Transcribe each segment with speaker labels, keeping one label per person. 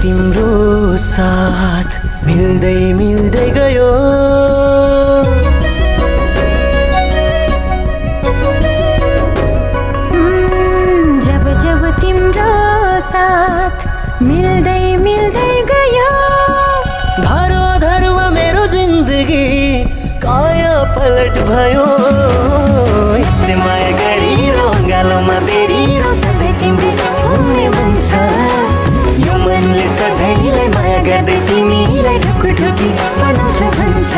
Speaker 1: तिम्रो साथ मिल्दै मिल्दै गयो।
Speaker 2: जब जब तिम्रो साथ मिल्दै मिल्दै गयो।
Speaker 1: धरोधरमा मेरो जिन्दगी काया पलट भयो। यस्तै माया गरिरो गालोमा बेरिरो सधैँ तिम्रो हुने मन छ। यो मनले सधैँलाई माया गर्दै तिमीलाई ढुकढुकी बनाउँछ भन्छ।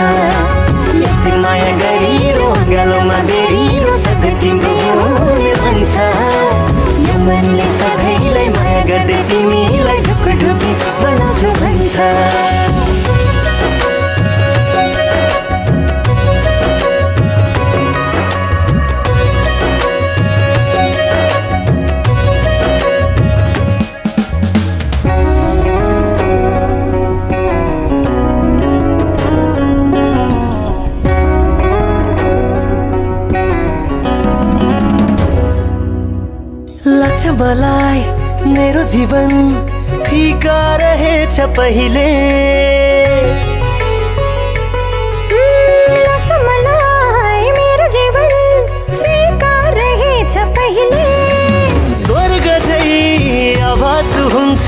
Speaker 1: यस्तै माया गरिरो गालोमा बेरिरो सधैँ तिम्रो हुने मन छ। यो मनले सधैँलाई माया गर्दै तिमीलाई ढुकढुकी बनाउँछ भन्छ। लाग्छ मलाई मेरो जीवन फिका रहेछ पहिले।
Speaker 2: लाग्छ मलाई मेरो जीवन फिका रहेछ पहिले।
Speaker 1: स्वर्ग झै आभास हुन्छ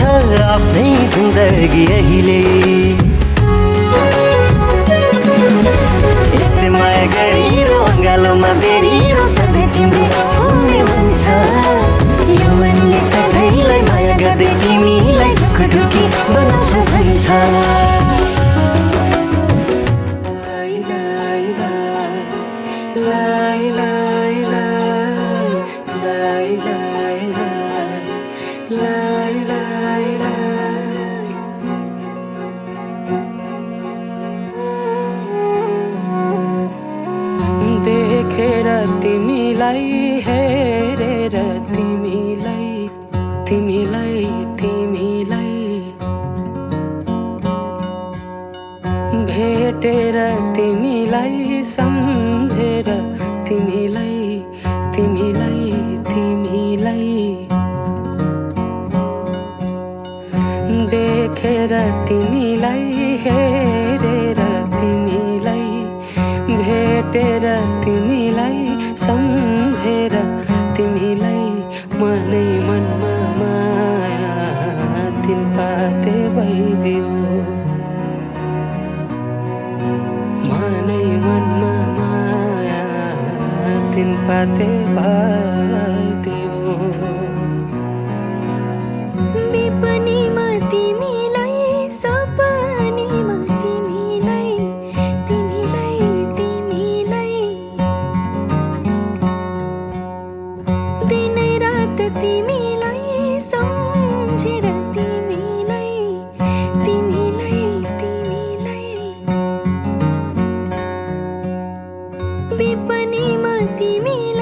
Speaker 1: आफ्नै जिन्दगी अहिले। यस्तै माया गरिरो गालोमा बेरिरो सधैँ तिम्रो हुने मन छ। यो मनले सधैँलाई माया गर्दै तिमीलाई ढुकढुकी बनाउँछ भन्छ।
Speaker 3: देखेर तिमीलाई हेरेर तिमीलाई तिमीलाई तिमीलाई भेटेर तिमीलाई सम्झेर तिमीलाई तिमीलाई तिमीलाई देखेर तिमीलाई हेरेर तिमीलाई भेटेर तिमीलाई सम्झेर तिमीलाई मनै मनमा माया तिन पाते भइदियो। मनै मनमा माया तिन पाते भइदियो।
Speaker 2: विपनीमा तिमीलाई सपनीमा तिमीलाई तिमीलाई तिमीलाई दिनै रात तिमीलाई सम्झेर तिमीलाई तिमीलाई तिमीलाई विपनीमा तिमीलाई